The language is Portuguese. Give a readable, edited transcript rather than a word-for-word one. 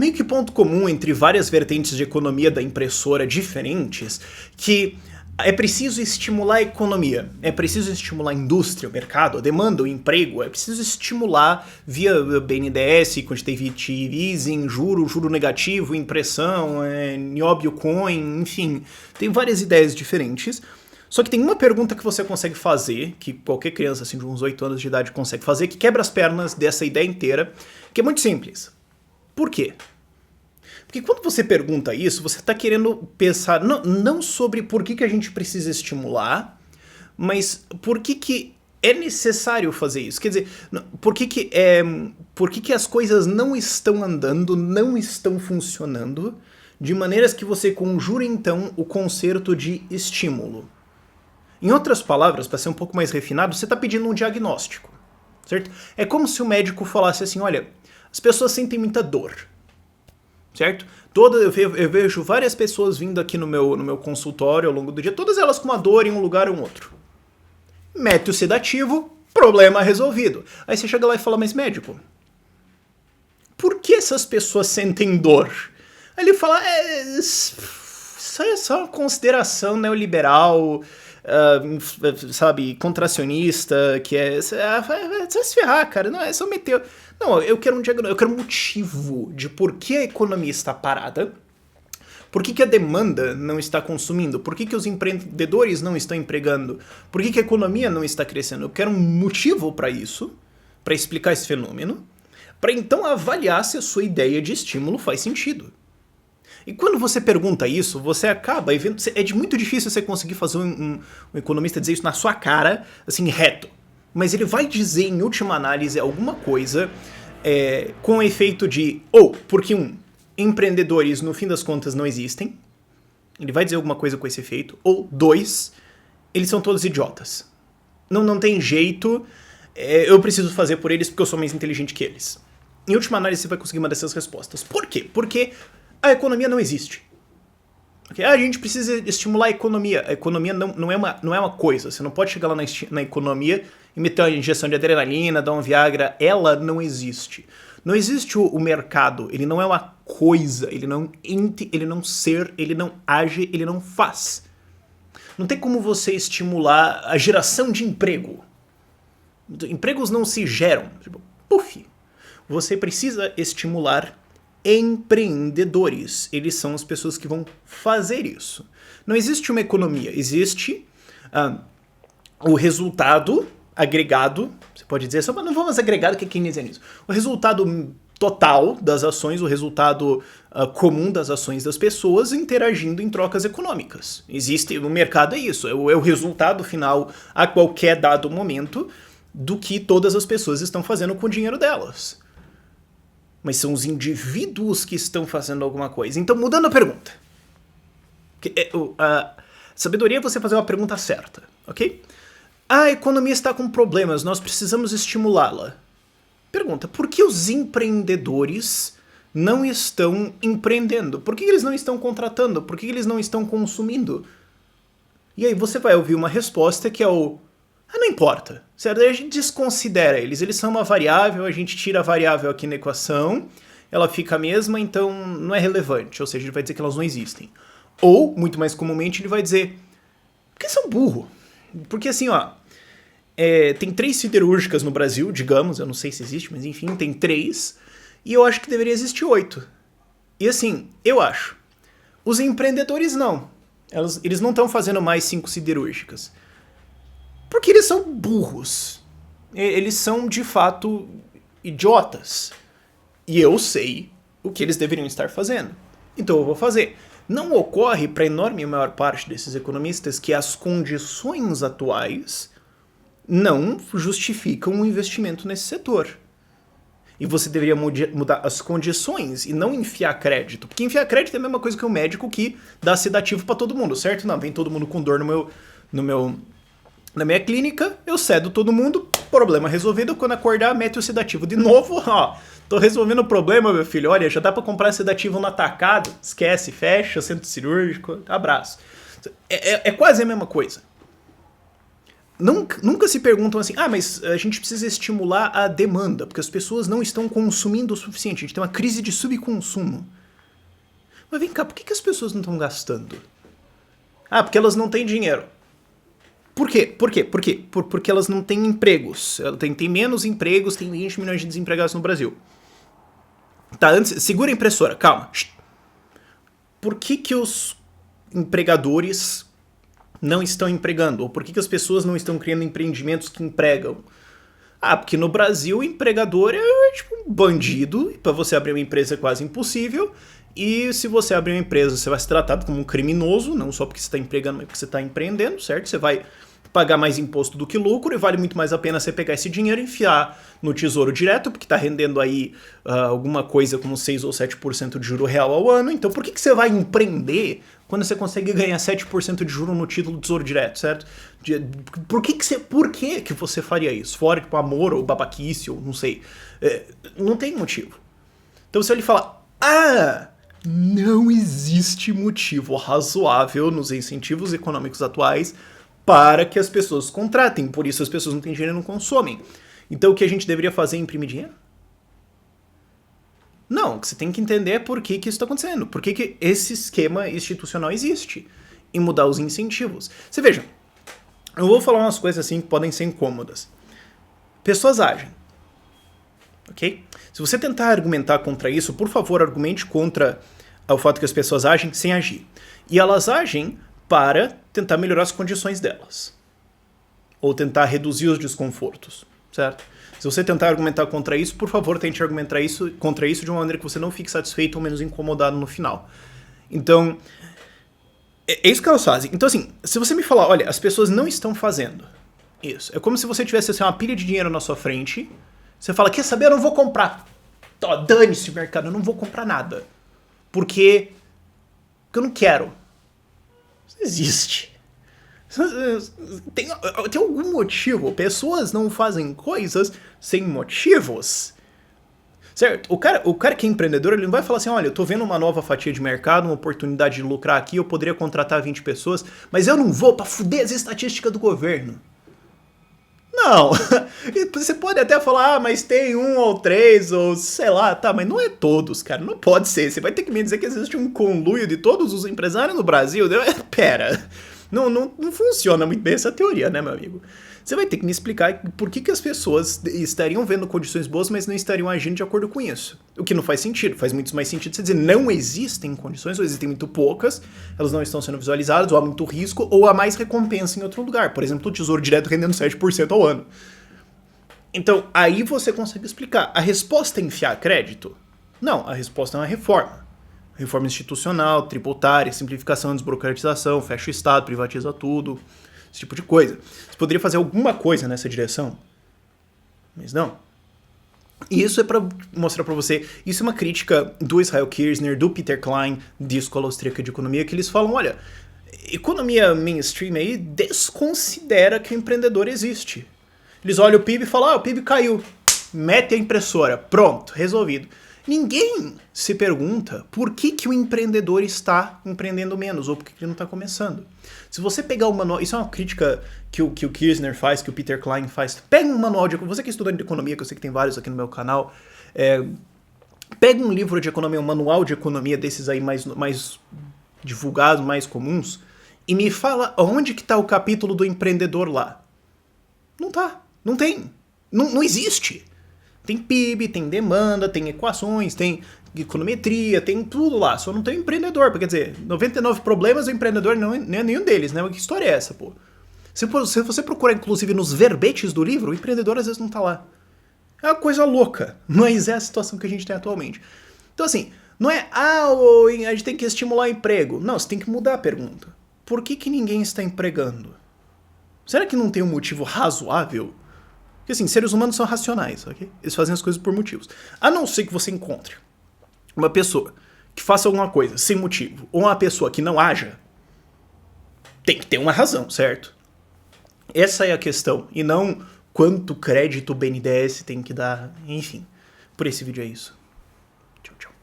meio que ponto comum entre várias vertentes de economia da impressora diferentes, que é preciso estimular a economia, é preciso estimular a indústria, o mercado, a demanda, o emprego, é preciso estimular via BNDES, quantitative easing, juro negativo, impressão, nióbio coin, enfim, tem várias ideias diferentes. Só que tem uma pergunta que você consegue fazer, que qualquer criança assim, de uns 8 anos de idade consegue fazer, que quebra as pernas dessa ideia inteira, que é muito simples. Por quê? Porque quando você pergunta isso, você está querendo pensar não sobre por que a gente precisa estimular, mas por que é necessário fazer isso. Quer dizer, por que as coisas não estão andando, não estão funcionando, de maneiras que você conjura então o conceito de estímulo. Em outras palavras, para ser um pouco mais refinado, você está pedindo um diagnóstico, certo? É como se o médico falasse assim, olha, as pessoas sentem muita dor, certo? Eu vejo várias pessoas vindo aqui no meu consultório ao longo do dia, todas elas com uma dor em um lugar ou em outro. Mete o sedativo, problema resolvido. Aí você chega lá e fala, mas médico, por que essas pessoas sentem dor? Aí ele fala, isso é só uma consideração neoliberal, sabe, contracionista, que você vai se ferrar, cara, não, é só meter... Não, eu quero um diagnóstico, eu quero um motivo de por que a economia está parada, por que a demanda não está consumindo, por que os empreendedores não estão empregando, por que a economia não está crescendo. Eu quero um motivo para isso, para explicar esse fenômeno, para então avaliar se a sua ideia de estímulo faz sentido. E quando você pergunta isso, você acaba vendo... É muito difícil você conseguir fazer um economista dizer isso na sua cara, assim, reto. Mas ele vai dizer, em última análise, alguma coisa com o efeito de... porque empreendedores, no fim das contas, não existem. Ele vai dizer alguma coisa com esse efeito. Ou, 2, eles são todos idiotas. Não tem jeito, eu preciso fazer por eles porque eu sou mais inteligente que eles. Em última análise, você vai conseguir uma dessas respostas. Por quê? Porque a economia não existe. Okay? A gente precisa estimular a economia. A economia não é uma coisa. Você não pode chegar lá na economia e meter uma injeção de adrenalina, dar um Viagra. Ela não existe. Não existe o mercado. Ele não é uma coisa. Ele não ser, ele não age, ele não faz. Não tem como você estimular a geração de emprego. Empregos não se geram. Puf. Você precisa estimular empreendedores. Eles são as pessoas que vão fazer isso. Não existe uma economia, existe o resultado agregado, você pode dizer, mas não vamos agregar o que quem dizer nisso. O resultado total das ações, o resultado comum das ações das pessoas interagindo em trocas econômicas. Existe, no mercado é isso, é o resultado final a qualquer dado momento do que todas as pessoas estão fazendo com o dinheiro delas. Mas são os indivíduos que estão fazendo alguma coisa. Então, mudando a pergunta. A sabedoria é você fazer uma pergunta certa, ok? A economia está com problemas, nós precisamos estimulá-la. Pergunta, por que os empreendedores não estão empreendendo? Por que eles não estão contratando? Por que eles não estão consumindo? E aí você vai ouvir uma resposta que é não importa, certo? A gente desconsidera eles são uma variável, a gente tira a variável aqui na equação, ela fica a mesma, então não é relevante, ou seja, ele vai dizer que elas não existem. Ou, muito mais comumente, ele vai dizer, porque são burro. Porque assim, tem 3 siderúrgicas no Brasil, digamos, eu não sei se existe, mas enfim, tem 3, e eu acho que deveria existir 8. E assim, eu acho, os empreendedores não, eles não estão fazendo mais 5 siderúrgicas. Porque eles são burros. Eles são, de fato, idiotas. E eu sei o que eles deveriam estar fazendo. Então eu vou fazer. Não ocorre para a enorme maior parte desses economistas que as condições atuais não justificam um investimento nesse setor. E você deveria mudar as condições e não enfiar crédito. Porque enfiar crédito é a mesma coisa que o médico que dá sedativo para todo mundo, certo? Não, vem todo mundo com dor na minha clínica, eu cedo todo mundo, problema resolvido, quando acordar, mete o sedativo de novo, tô resolvendo o problema, meu filho, olha, já dá pra comprar sedativo no atacado, esquece, fecha, centro cirúrgico, abraço. É quase a mesma coisa. nunca se perguntam assim, mas a gente precisa estimular a demanda, porque as pessoas não estão consumindo o suficiente, a gente tem uma crise de subconsumo. Mas vem cá, por que as pessoas não estão gastando? Porque elas não têm dinheiro. Por quê? Porque elas não têm empregos. Tem menos empregos, tem 20 milhões de desempregados no Brasil. Tá, antes, segura a impressora, calma. Por que os empregadores não estão empregando? Ou por que as pessoas não estão criando empreendimentos que empregam? Porque no Brasil o empregador é tipo um bandido, e pra você abrir uma empresa é quase impossível, e se você abrir uma empresa você vai ser tratado como um criminoso, não só porque você está empregando, mas porque você está empreendendo, certo? Você vai pagar mais imposto do que lucro, e vale muito mais a pena você pegar esse dinheiro e enfiar no Tesouro Direto, porque está rendendo aí alguma coisa como 6 ou 7% de juro real ao ano. Então por que você vai empreender quando você consegue ganhar 7% de juro no título do Tesouro Direto, certo? Por que você faria isso? Fora tipo amor ou babaquice, ou não sei. Não tem motivo. Então se ele falar, não existe motivo razoável nos incentivos econômicos atuais para que as pessoas contratem, por isso as pessoas não têm dinheiro e não consomem. Então o que a gente deveria fazer é imprimir dinheiro? Não, você tem que entender por que isso está acontecendo, por que esse esquema institucional existe, e mudar os incentivos. Você veja, eu vou falar umas coisas assim que podem ser incômodas. Pessoas agem, ok? Se você tentar argumentar contra isso, por favor, argumente contra o fato que as pessoas agem sem agir. E elas agem para tentar melhorar as condições delas. Ou tentar reduzir os desconfortos, certo? Se você tentar argumentar contra isso, por favor, tente argumentar contra isso de uma maneira que você não fique satisfeito ou menos incomodado no final. Então, é isso que elas fazem. Então, assim, se você me falar, olha, as pessoas não estão fazendo isso. É como se você tivesse assim, uma pilha de dinheiro na sua frente, você fala, quer saber, eu não vou comprar. Dane-se o mercado, eu não vou comprar nada. Porque eu não quero. Isso não existe. Tem algum motivo. Pessoas não fazem coisas sem motivos. Certo? O cara que é empreendedor, ele não vai falar assim, olha, eu tô vendo uma nova fatia de mercado, uma oportunidade de lucrar aqui, eu poderia contratar 20 pessoas, mas eu não vou pra fuder as estatísticas do governo. Não. Você pode até falar, mas tem 1 ou 3, ou sei lá, tá, mas não é todos, cara, não pode ser. Você vai ter que me dizer que existe um conluio de todos os empresários no Brasil? Pera. Não funciona muito bem essa teoria, né, meu amigo? Você vai ter que me explicar por que as pessoas estariam vendo condições boas, mas não estariam agindo de acordo com isso. O que não faz sentido. Faz muito mais sentido você dizer não existem condições, ou existem muito poucas, elas não estão sendo visualizadas, ou há muito risco, ou há mais recompensa em outro lugar. Por exemplo, o Tesouro Direto rendendo 7% ao ano. Então, aí você consegue explicar. A resposta é enfiar crédito? Não, a resposta é uma reforma. Reforma institucional, tributária, simplificação, desburocratização, fecha o Estado, privatiza tudo, esse tipo de coisa. Você poderia fazer alguma coisa nessa direção, mas não. E isso é para mostrar para você, isso é uma crítica do Israel Kirzner, do Peter Klein, de Escola Austríaca de Economia, que eles falam, olha, economia mainstream aí desconsidera que o empreendedor existe. Eles olham o PIB e falam, o PIB caiu, mete a impressora, pronto, resolvido. Ninguém se pergunta por que o empreendedor está empreendendo menos, ou por que ele não está começando. Se você pegar o manual, isso é uma crítica que o Kirzner faz, que o Peter Klein faz, pega um manual de economia, você que é estudante de economia, que eu sei que tem vários aqui no meu canal, pega um livro de economia, um manual de economia desses aí mais divulgados, mais comuns, e me fala onde que está o capítulo do empreendedor lá. Não tá, não tem, não existe. Tem PIB, tem demanda, tem equações, tem econometria, tem tudo lá. Só não tem empreendedor. Quer dizer, 99 problemas, o empreendedor não é nenhum deles, né? Que história é essa, pô? Se você procurar, inclusive, nos verbetes do livro, o empreendedor às vezes não tá lá. É uma coisa louca. Mas é a situação que a gente tem atualmente. Então, assim, não é, a gente tem que estimular o emprego. Não, você tem que mudar a pergunta. Por que ninguém está empregando? Será que não tem um motivo razoável? Porque assim, seres humanos são racionais, ok? Eles fazem as coisas por motivos. A não ser que você encontre uma pessoa que faça alguma coisa sem motivo, ou uma pessoa que não haja, tem que ter uma razão, certo? Essa é a questão, e não quanto crédito o BNDES tem que dar, enfim. Por esse vídeo é isso. Tchau, tchau.